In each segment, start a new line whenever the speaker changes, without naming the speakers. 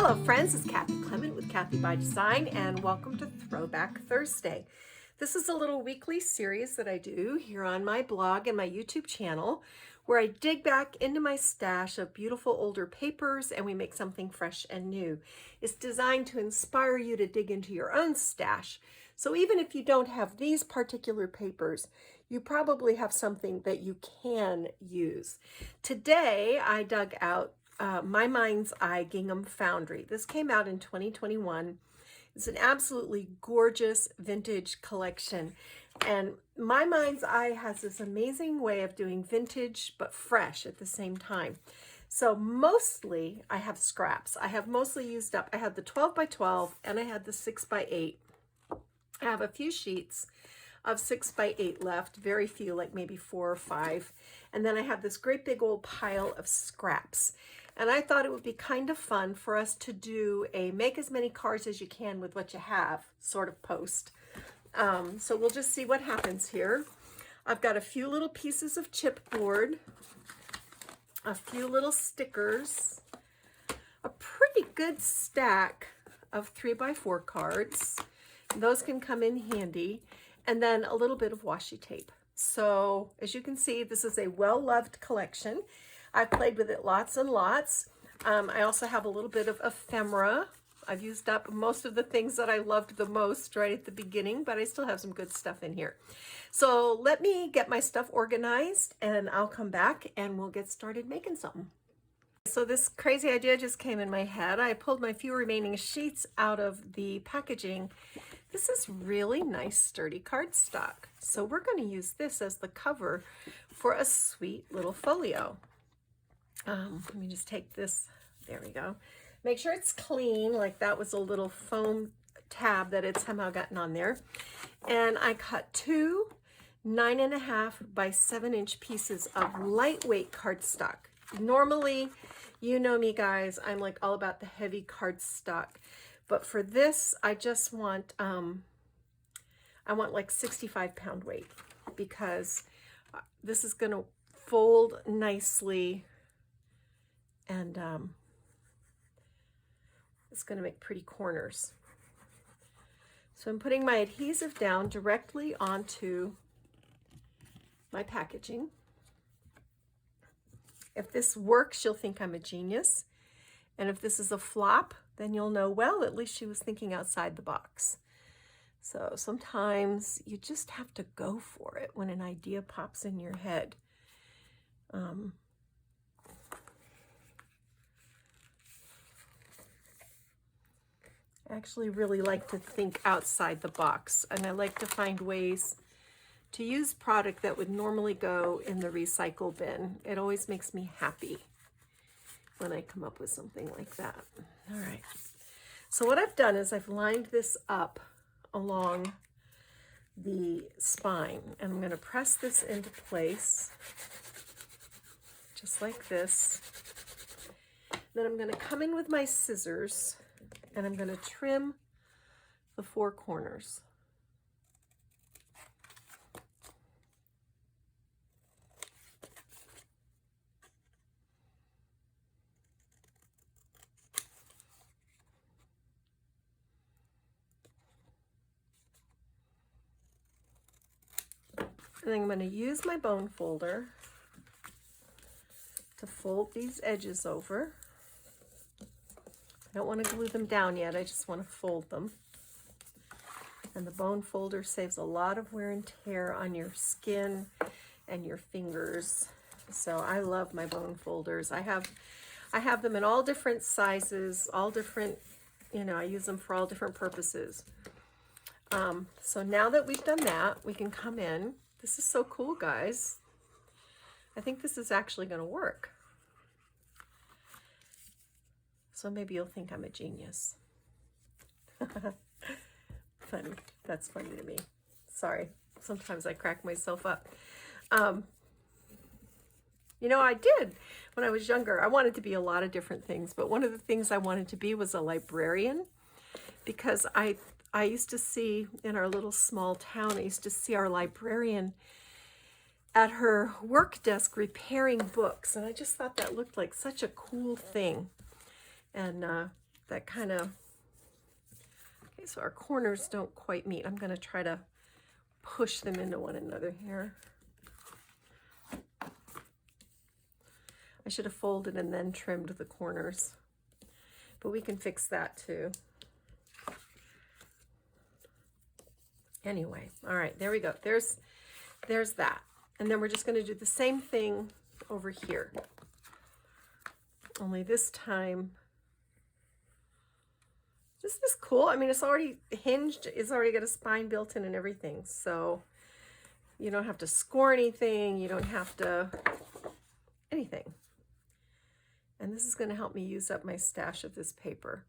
Hello friends, it's Kathy Clement with Kathy by Design and welcome to Throwback Thursday. This is a little weekly series that I do here on my blog and my YouTube channel where I dig back into my stash of beautiful older papers and we make something fresh and new. It's designed to inspire you to dig into your own stash. So even if you don't have these particular papers, you probably have something that you can use. Today I dug out My Mind's Eye Gingham Foundry. This came out in 2021. It's an absolutely gorgeous vintage collection. And My Mind's Eye has this amazing way of doing vintage but fresh at the same time. So mostly I have scraps. I have mostly used up, I had the 12 by 12 and I had the 6 by 8. I have a few sheets of 6 by 8 left, very few, like maybe 4 or 5. And then I have this great big old pile of scraps. And I thought it would be kind of fun for us to do a make as many cards as you can with what you have sort of post. So we'll just see what happens here. I've got a few little pieces of chipboard, a few little stickers, a pretty good stack of 3 by 4 cards. Those can come in handy. And then a little bit of washi tape. So as you can see, this is a well-loved collection. I've played with it lots and lots. I also have a little bit of ephemera. I've used up most of the things that I loved the most right at the beginning, but I still have some good stuff in here. So let me get my stuff organized and I'll come back and we'll get started making something. So this crazy idea just came in my head. I pulled my few remaining sheets out of the packaging. This is really nice sturdy cardstock. So we're going to use this as the cover for a sweet little folio. Let me just take this, there we go. Make sure it's clean, like that was a little foam tab that had somehow gotten on there. And I cut 2 9.5 by 7-inch pieces of lightweight cardstock. Normally, you know me guys, I'm like all about the heavy cardstock. But for this, I just want, I want like 65-pound weight because this is going to fold nicely and it's going to make pretty corners. So I'm putting my adhesive down directly onto my packaging. If this works, you'll think I'm a genius. And if this is a flop, then you'll know, well, at least she was thinking outside the box. So sometimes you just have to go for it when an idea pops in your head. I actually really like to think outside the box, and I like to find ways to use product that would normally go in the recycle bin. It always makes me happy when I come up with something like that. All right. So what I've done is I've lined this up along the spine, and I'm going to press this into place just like this. Then I'm going to come in with my scissors and I'm going to trim the 4 corners. And then I'm going to use my bone folder to fold these edges over. I don't want to glue them down yet, I just want to fold them. And the bone folder saves a lot of wear and tear on your skin and your fingers. So I love my bone folders. I have them in all different sizes, all different, you know, I use them for all different purposes. So now that we've done that, we can come in. This is so cool, guys. I think this is actually going to work. So maybe you'll think I'm a genius. Funny. That's funny to me. Sorry. Sometimes I crack myself up. You know, I did when I was younger. I wanted to be a lot of different things, but one of the things I wanted to be was a librarian because I used to see in our little small town, I used to see our librarian at her work desk repairing books. And I just thought that looked like such a cool thing. And that kind of, okay, so our corners don't quite meet. I'm going to try to push them into one another here. I should have folded and then trimmed the corners, but we can fix that too. Anyway, all right, there we go. There's that. And then we're just going to do the same thing over here. Only this time, this is cool. I mean, it's already hinged. It's already got a spine built in and everything. So you don't have to score anything. You don't have to anything. And this is going to help me use up my stash of this paper.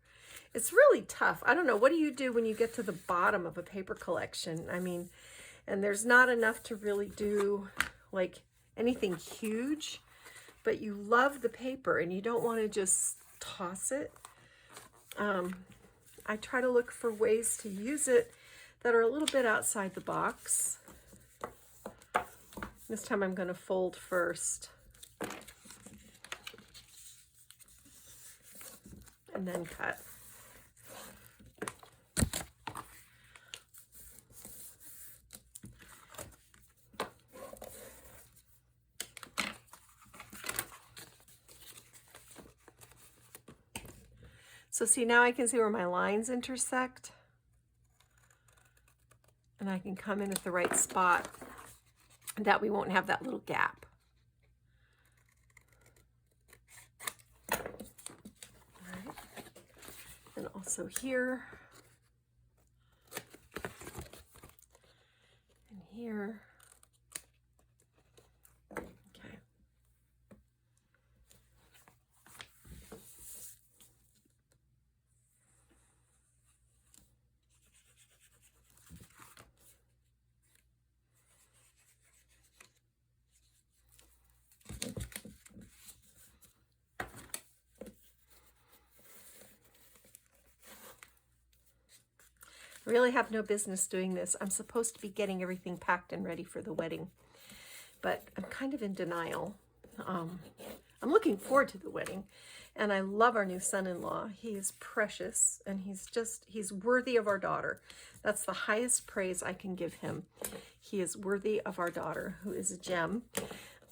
It's really tough. I don't know. What do you do when you get to the bottom of a paper collection? I mean, and there's not enough to really do like anything huge, but you love the paper and you don't want to just toss it. I try to look for ways to use it that are a little bit outside the box. This time I'm going to fold first and then cut. So see, now I can see where my lines intersect, and I can come in at the right spot, and that we won't have that little gap. All right. And also here, and here. I really have no business doing this. I'm supposed to be getting everything packed and ready for the wedding, but I'm kind of in denial. I'm looking forward to the wedding, and I love our new son-in-law. He is precious, and he's worthy of our daughter. That's the highest praise I can give him. He is worthy of our daughter, who is a gem.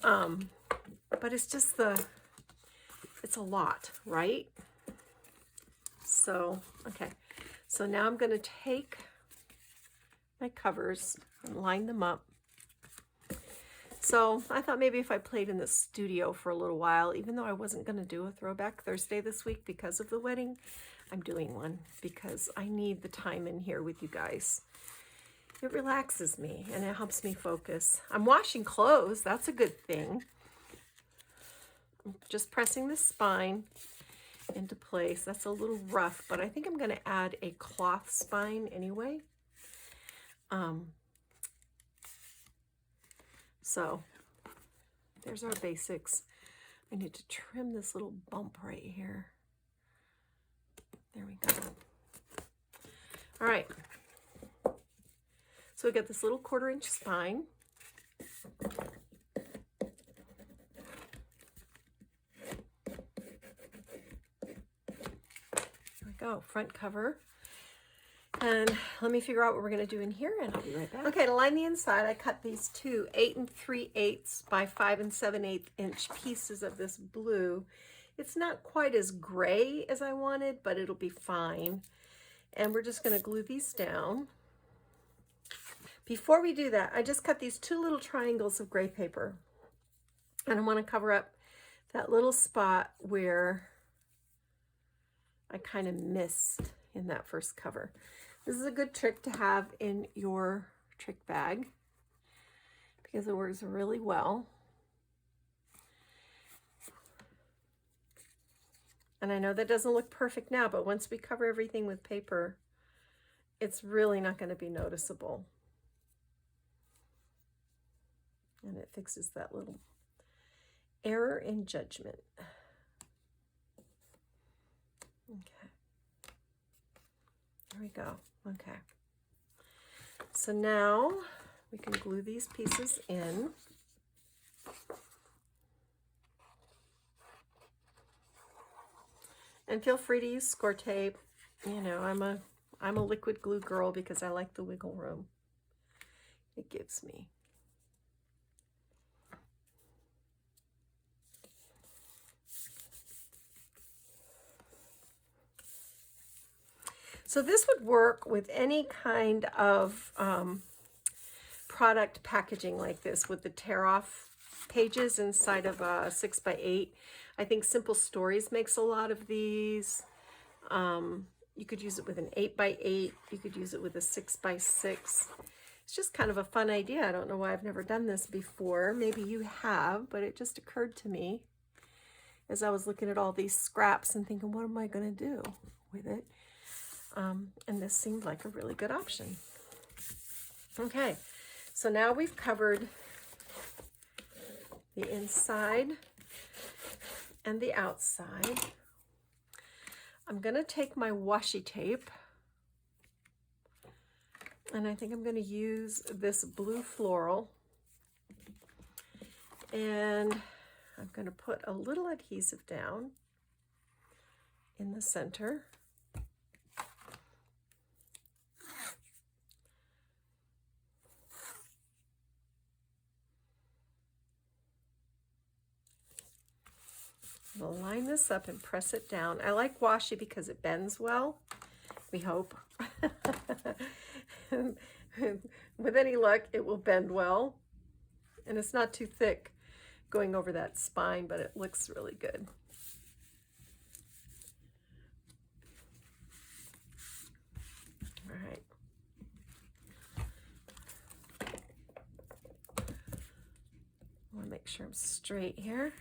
But it's just it's a lot, right? So, okay. So now I'm going to take my covers and line them up. So I thought maybe if I played in the studio for a little while, even though I wasn't going to do a Throwback Thursday this week because of the wedding, I'm doing one because I need the time in here with you guys. It relaxes me and it helps me focus. I'm washing clothes. That's a good thing. I'm just pressing the spine into place. That's a little rough, but I think I'm going to add a cloth spine anyway. So there's our basics. I need to trim this little bump right here. There we go. All right. So we got this little 1/4 inch spine. Go front cover, and let me figure out what we're going to do in here, and I'll be right back. Okay, to line the inside, I cut these two 8 3/8 by 5 7/8 inch pieces of this blue. It's not quite as gray as I wanted, but it'll be fine. And we're just going to glue these down. Before we do that, I just cut these 2 little triangles of gray paper, and I want to cover up that little spot where I kind of missed in that first cover. This is a good trick to have in your trick bag because it works really well. And I know that doesn't look perfect now, but once we cover everything with paper, it's really not going to be noticeable. And it fixes that little error in judgment. Okay, there we go. Okay, so now we can glue these pieces in. And feel free to use score tape. You know, I'm a liquid glue girl because I like the wiggle room it gives me. So this would work with any kind of product packaging like this, with the tear-off pages inside of a 6x8. I think Simple Stories makes a lot of these. You could use it with an 8x8. You could use it with a 6x6. It's just kind of a fun idea. I don't know why I've never done this before. Maybe you have, but it just occurred to me as I was looking at all these scraps and thinking, what am I going to do with it? And this seemed like a really good option. Okay, so now we've covered the inside and the outside. I'm going to take my washi tape, and I think I'm going to use this blue floral, and I'm going to put a little adhesive down in the center. We'll line this up and press it down. I like washi because it bends well, we hope. With any luck, it will bend well. And it's not too thick going over that spine, but it looks really good. All right. I want to make sure I'm straight here.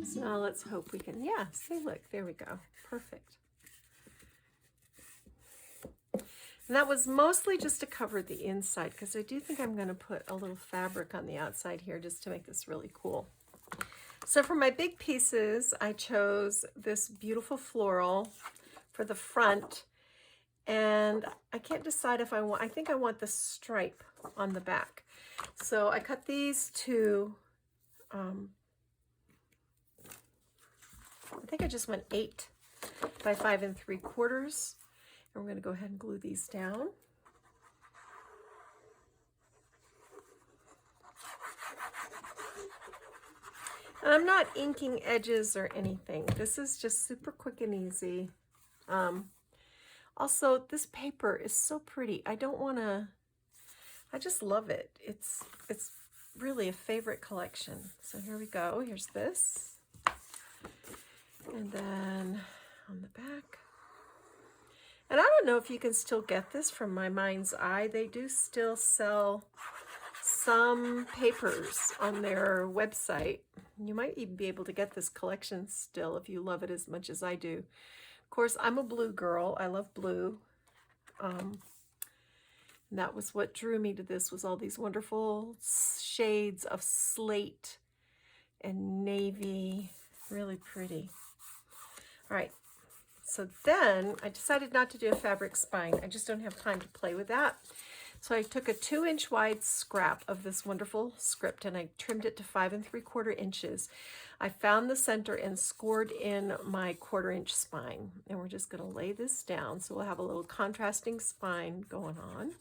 So now let's hope we can, yeah, see, look, there we go. Perfect. And that was mostly just to cover the inside, because I do think I'm going to put a little fabric on the outside here just to make this really cool. So for my big pieces, I chose this beautiful floral for the front, and I can't decide if I think I want the stripe on the back. So I cut these to, I think I just went 8 by 5 3/4, and we're going to go ahead and glue these down. And I'm not inking edges or anything. This is just super quick and easy. Also, this paper is so pretty. I don't want to, I just love it. It's really a favorite collection. So here we go. Here's this. And then on the back. And I don't know if you can still get this from My Mind's Eye. They do still sell some papers on their website. You might even be able to get this collection still if you love it as much as I do. Of course, I'm a blue girl. I love blue. And that was what drew me to this, was all these wonderful shades of slate and navy. Really pretty. All right. So then I decided not to do a fabric spine. I just don't have time to play with that. So I took a 2-inch wide scrap of this wonderful script and I trimmed it to 5 3/4 inches. I found the center and scored in my 1/4-inch spine. And we're just going to lay this down. So we'll have a little contrasting spine going on.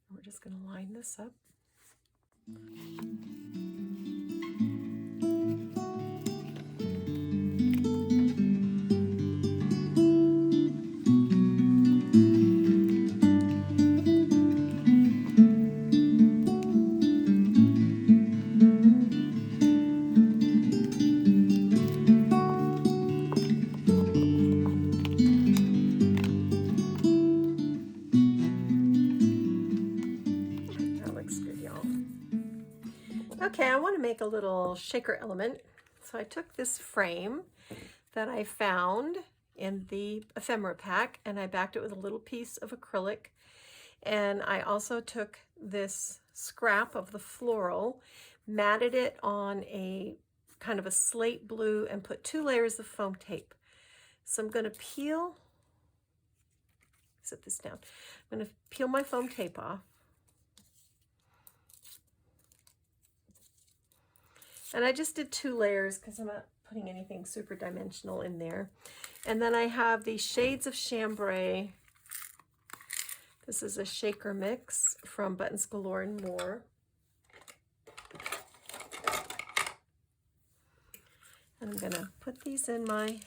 We're just going to line this up. Okay, I want to make a little shaker element. So I took this frame that I found in the ephemera pack and I backed it with a little piece of acrylic. And I also took this scrap of the floral, matted it on a kind of a slate blue, and put 2 layers of foam tape. So I'm going to set this down. I'm going to peel my foam tape off. And I just did 2 layers because I'm not putting anything super dimensional in there. And then I have these shades of chambray. This is a shaker mix from Buttons Galore and More. And I'm going to put these in my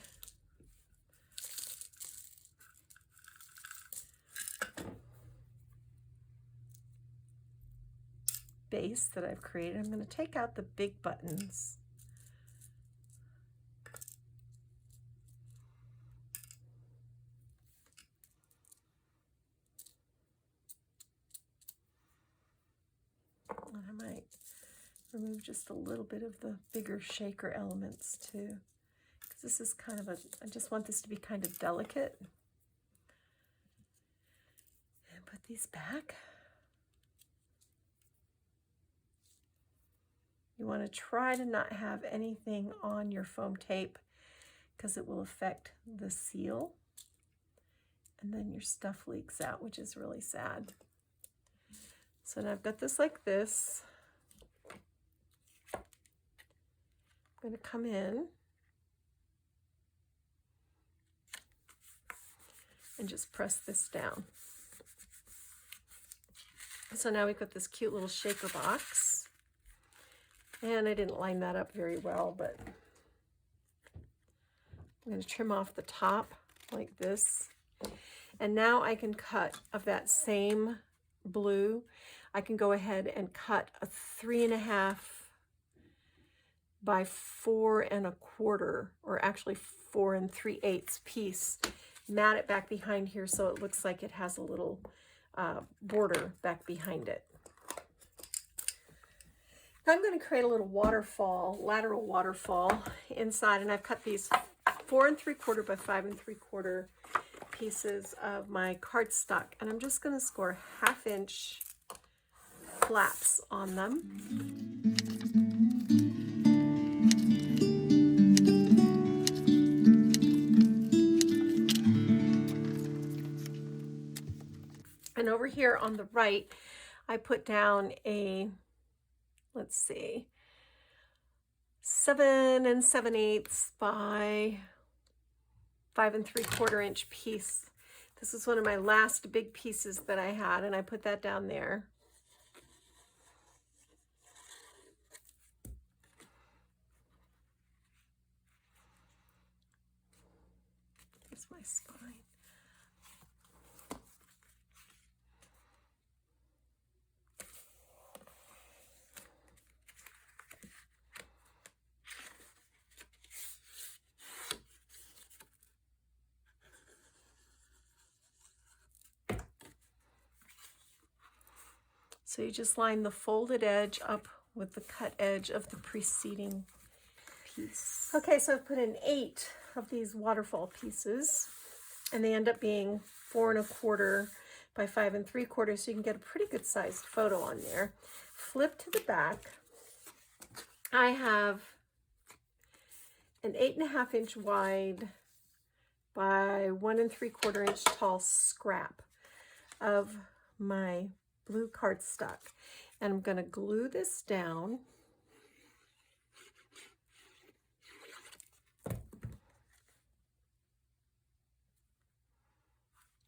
base that I've created. I'm going to take out the big buttons. And I might remove just a little bit of the bigger shaker elements too, because this is kind of I just want this to be kind of delicate. And put these back. You want to try to not have anything on your foam tape because it will affect the seal. And then your stuff leaks out, which is really sad. So now I've got this like this. I'm going to come in and just press this down. So now we've got this cute little shaker box. And I didn't line that up very well, but I'm going to trim off the top like this. And now I can cut of that same blue. I can go ahead and cut a 3.5 by 4 1/4, or actually 4 3/8 piece. Mat it back behind here so it looks like it has a little border back behind it. I'm going to create a little waterfall, lateral waterfall inside, and I've cut these 4 3/4 by 5 3/4 pieces of my cardstock, and I'm just going to score 1/2 inch flaps on them. And over here on the right, I put down a, let's see, 7 7/8 by 5 3/4 inch piece. This is one of my last big pieces that I had, and I put that down there. Here's my spine. So you just line the folded edge up with the cut edge of the preceding piece. Okay, so I've put in 8 of these waterfall pieces, and they end up being 4 1/4 by 5 3/4, so you can get a pretty good sized photo on there. Flip to the back. I have an 8.5 inch wide by 1 3/4 inch tall scrap of my blue cardstock, and I'm going to glue this down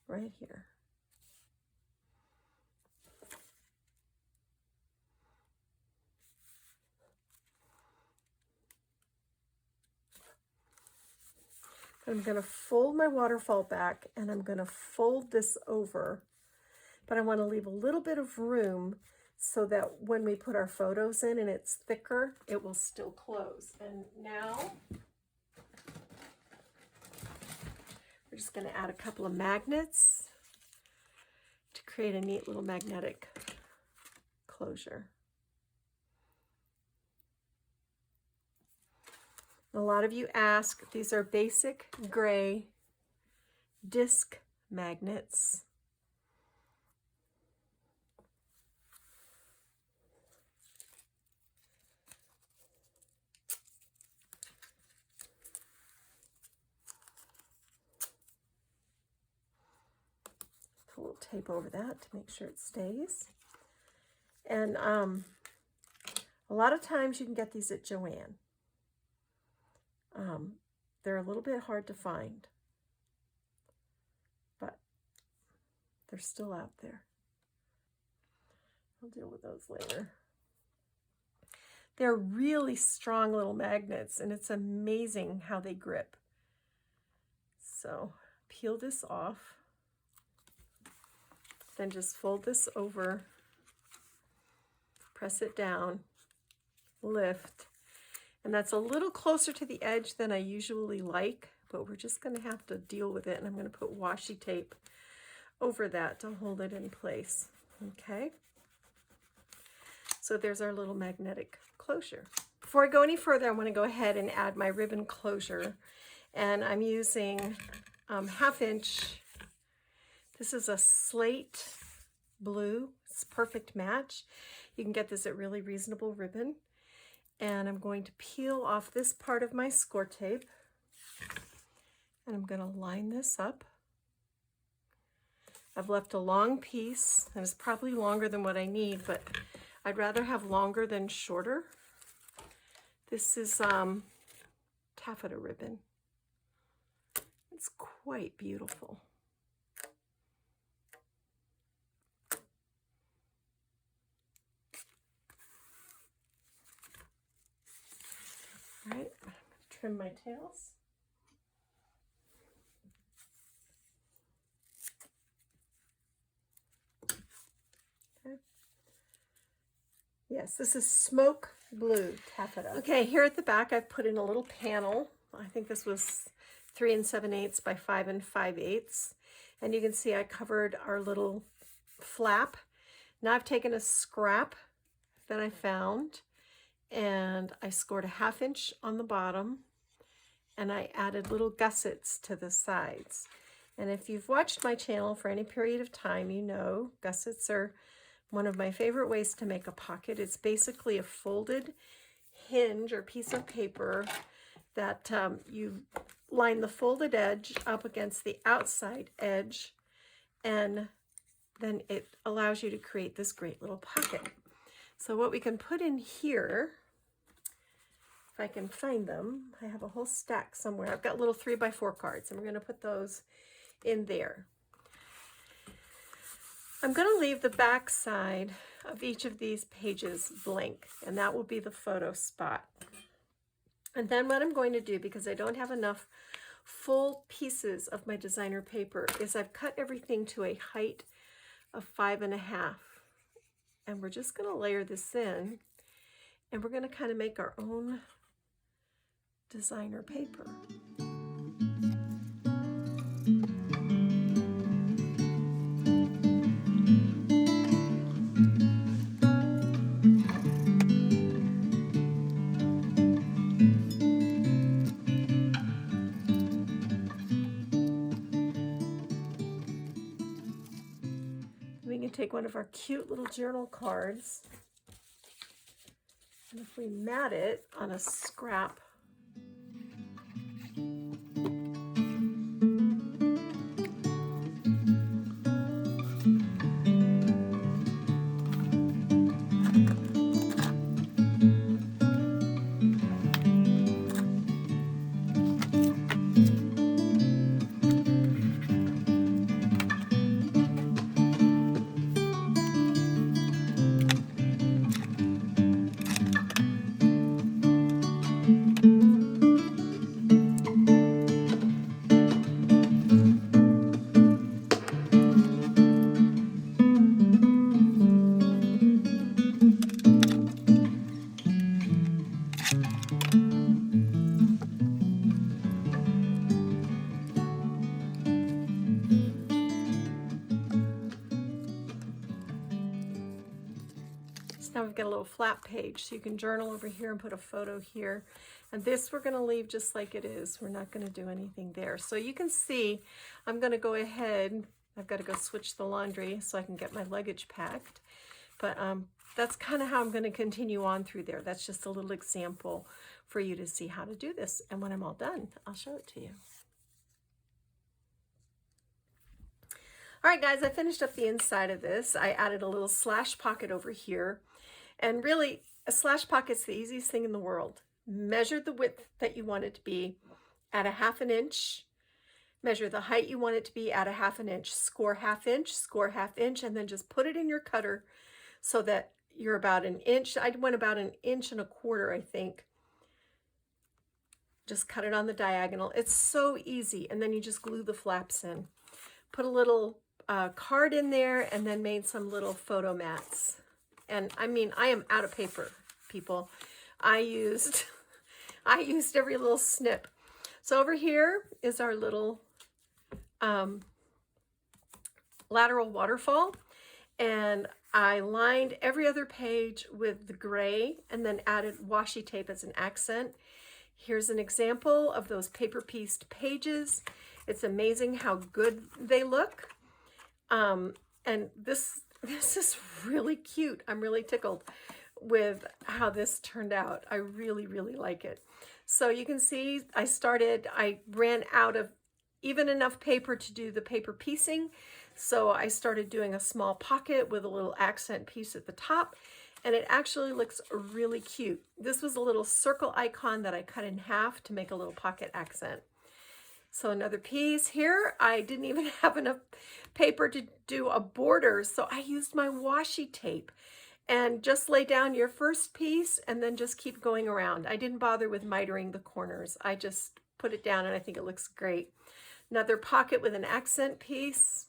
right here. I'm going to fold my waterfall back, and I'm going to fold this over, but I want to leave a little bit of room so that when we put our photos in and it's thicker, it will still close. And now we're just going to add a couple of magnets to create a neat little magnetic closure. A lot of you ask, these are basic gray disc magnets. little tape over that to make sure it stays. And a lot of times you can get these at Joann. They're a little bit hard to find, but they're still out there. I'll deal with those later. They're really strong little magnets, and it's amazing how they grip. So peel this off, then just fold this over, press it down, lift, and that's a little closer to the edge than I usually like, but we're just going to have to deal with it, and I'm going to put washi tape over that to hold it in place. Okay, so there's our little magnetic closure. Before I go any further, I want to go ahead and add my ribbon closure, and I'm using 1/2 inch. This is a slate blue. It's a perfect match. You can get this at really reasonable ribbon. And I'm going to peel off this part of my score tape, and I'm going to line this up. I've left a long piece, and it's probably longer than what I need, but I'd rather have longer than shorter. This is taffeta ribbon. It's quite beautiful. All right, I'm going to trim my tails. Okay. Yes, this is smoke blue taffeta. Okay, here at the back I've put in a little panel. I think this was 3 7/8 by 5 5/8. And you can see I covered our little flap. Now I've taken a scrap that I found, and I scored a 1/2 inch on the bottom, and I added little gussets to the sides. And if you've watched my channel for any period of time, you know gussets are one of my favorite ways to make a pocket. It's basically a folded hinge or piece of paper that you line the folded edge up against the outside edge, and then it allows you to create this great little pocket. So what we can put in here, if I can find them, I have a whole stack somewhere. I've got little 3x4 cards, and we're going to put those in there. I'm going to leave the back side of each of these pages blank, and that will be the photo spot. And then what I'm going to do, because I don't have enough full pieces of my designer paper, is I've cut everything to a height of 5.5. And we're just going to layer this in, and we're going to kind of make our own designer paper. We can take one of our cute little journal cards, and if we mat it on a scrap, now we've got a little flat page, so you can journal over here and put a photo here. And this we're going to leave just like it is. We're not going to do anything there. So you can see I'm going to go ahead. I've got to go switch the laundry so I can get my luggage packed. But that's kind of how I'm going to continue on through there. That's just a little example for you to see how to do this. And when I'm all done, I'll show it to you. All right, guys, I finished up the inside of this. I added a little slash pocket over here. And really, a slash pocket's the easiest thing in the world. Measure the width that you want it to be at a 1/2 inch. Measure the height you want it to be at a 1/2 inch. Score 1/2 inch, score 1/2 inch, and then just put it in your cutter so that you're about 1 inch. I went about 1.25 inches, I think. Just cut it on the diagonal. It's so easy. And then you just glue the flaps in. Put a little card in there and then made some little photo mats. And I mean, I am out of paper, people. I used every little snip. So over here is our little lateral waterfall. And I lined every other page with the gray and then added washi tape as an accent. Here's an example of those paper pieced pages. It's amazing how good they look. And this is really cute. I'm really tickled with how this turned out. I really, really like it. So you can see I ran out of even enough paper to do the paper piecing. So I started doing a small pocket with a little accent piece at the top, and it actually looks really cute. This was a little circle icon that I cut in half to make a little pocket accent. So another piece here, I didn't even have enough paper to do a border, so I used my washi tape and just lay down your first piece and then just keep going around. I didn't bother with mitering the corners. I just put it down and I think it looks great. Another pocket with an accent piece.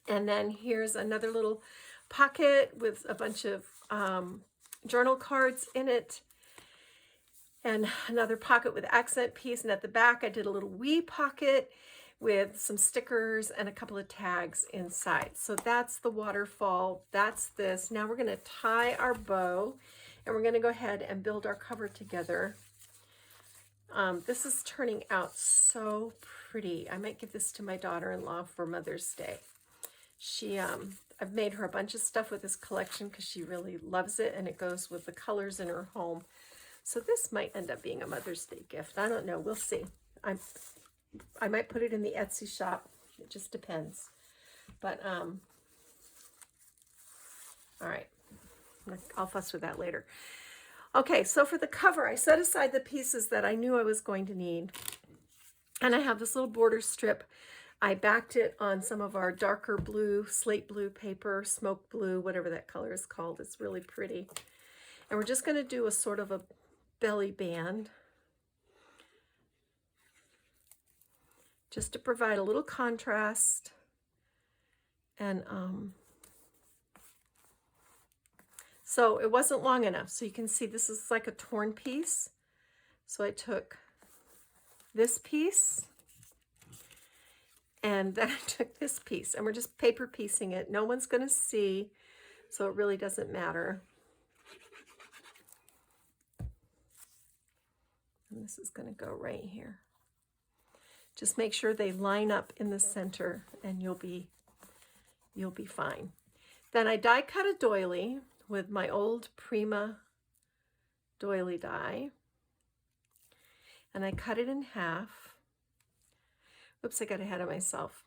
And then here's another little pocket with a bunch of journal cards in it. And another pocket with accent piece. And at the back, I did a little wee pocket with some stickers and a couple of tags inside. So that's the waterfall. That's this. Now we're going to tie our bow and we're going to go ahead and build our cover together. This is turning out so pretty. I might give this to my daughter-in-law for Mother's Day. I've made her a bunch of stuff with this collection because she really loves it and it goes with the colors in her home. So this might end up being a Mother's Day gift. I don't know. We'll see. I might put it in the Etsy shop. It just depends. But, all right. I'll fuss with that later. Okay, so for the cover, I set aside the pieces that I knew I was going to need. And I have this little border strip. I backed it on some of our darker blue, slate blue paper, smoke blue, whatever that color is called. It's really pretty. And we're just going to do a sort of a belly band just to provide a little contrast. And so it wasn't long enough. So you can see this is like a torn piece. So I took this piece and then I took this piece and we're just paper piecing it. No one's going to see, so it really doesn't matter. And this is going to go right here. Just make sure they line up in the center and you'll be fine. Then I die cut a doily with my old Prima doily die. And I cut it in half. Oops, I got ahead of myself.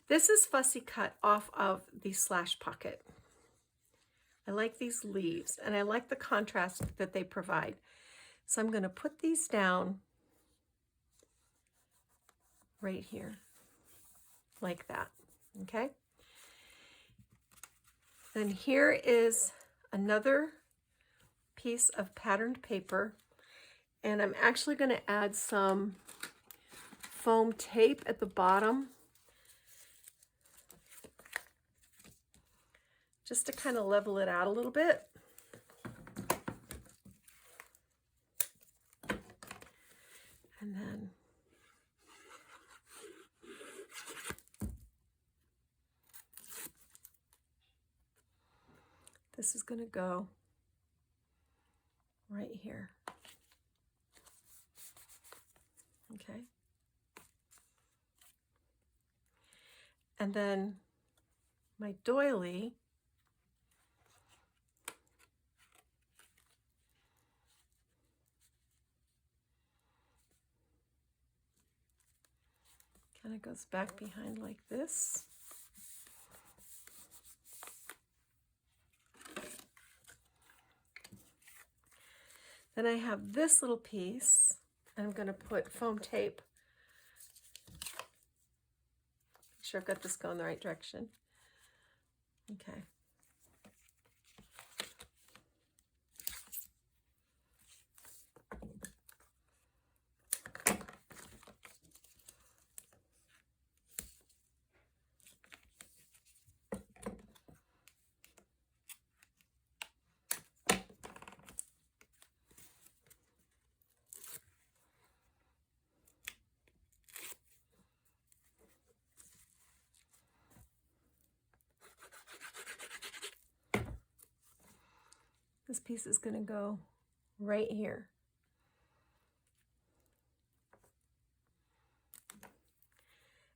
This is fussy cut off of the slash pocket. I like these leaves and I like the contrast that they provide. So I'm going to put these down right here, like that, okay? Then here is another piece of patterned paper, and I'm actually going to add some foam tape at the bottom, just to kind of level it out a little bit. And then this is going to go right here. Okay. And then my doily, kind of goes back behind like this. Then I have this little piece, and I'm going to put foam tape. Make sure I've got this going the right direction. Okay. This piece is going to go right here.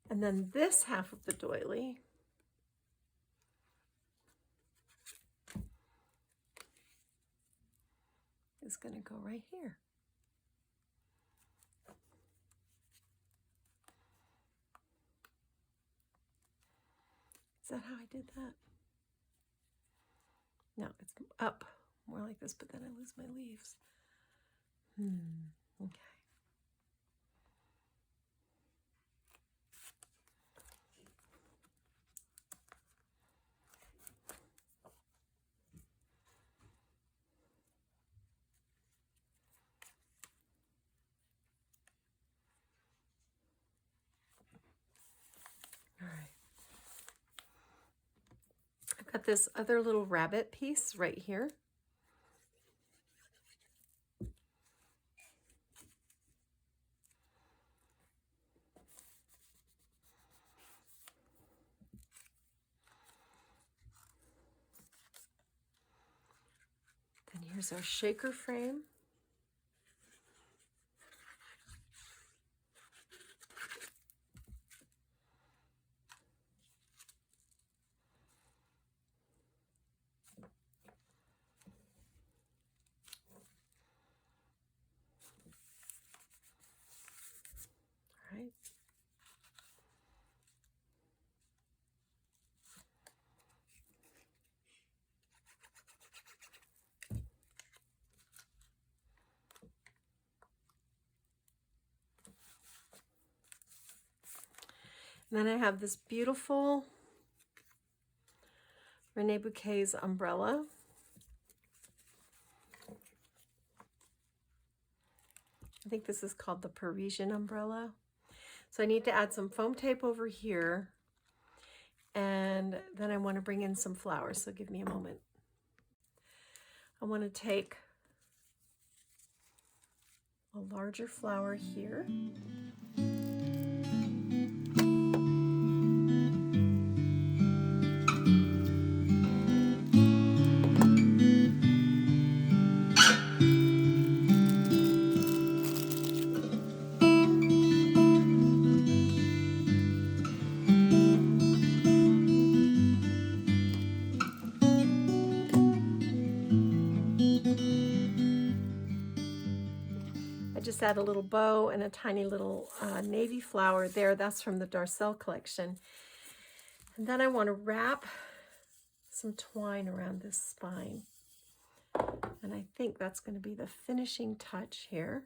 And then this half of the doily is going to go right here. Is that how I did that? No, it's up more like this, but then I lose my leaves. Okay. All right. I've got this other little rabbit piece right here. Then here's our shaker frame. All right. And then I have this beautiful Rene Bouquet's umbrella. I think this is called the Parisian umbrella. So I need to add some foam tape over here, and then I want to bring in some flowers, so give me a moment. I want to take a larger flower here. Just add a little bow and a tiny little navy flower there. That's from the Darcel collection. And then I want to wrap some twine around this spine. And I think that's going to be the finishing touch here.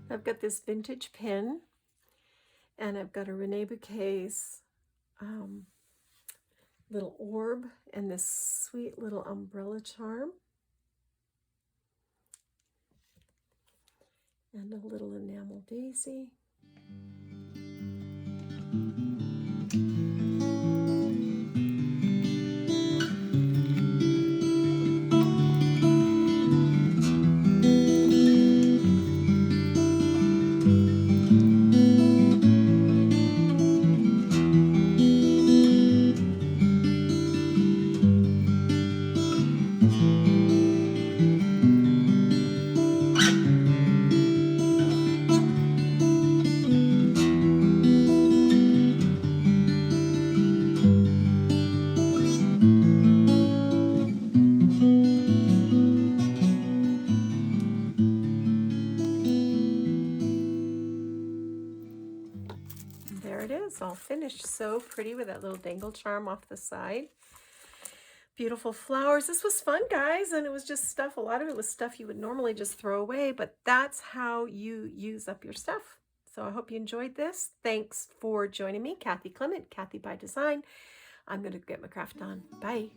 I've got this vintage pin, and I've got a Rene Bouquet's little orb and this sweet little umbrella charm, and a little enamel daisy. is, all finished. So pretty with that little dangle charm off the side. Beautiful flowers. This was fun, guys, and it was just stuff. A lot of it was stuff you would normally just throw away, but that's how you use up your stuff. So I hope you enjoyed this. Thanks for joining me, Kathy Clement, Kathy by Design. I'm going to get my craft on. Bye.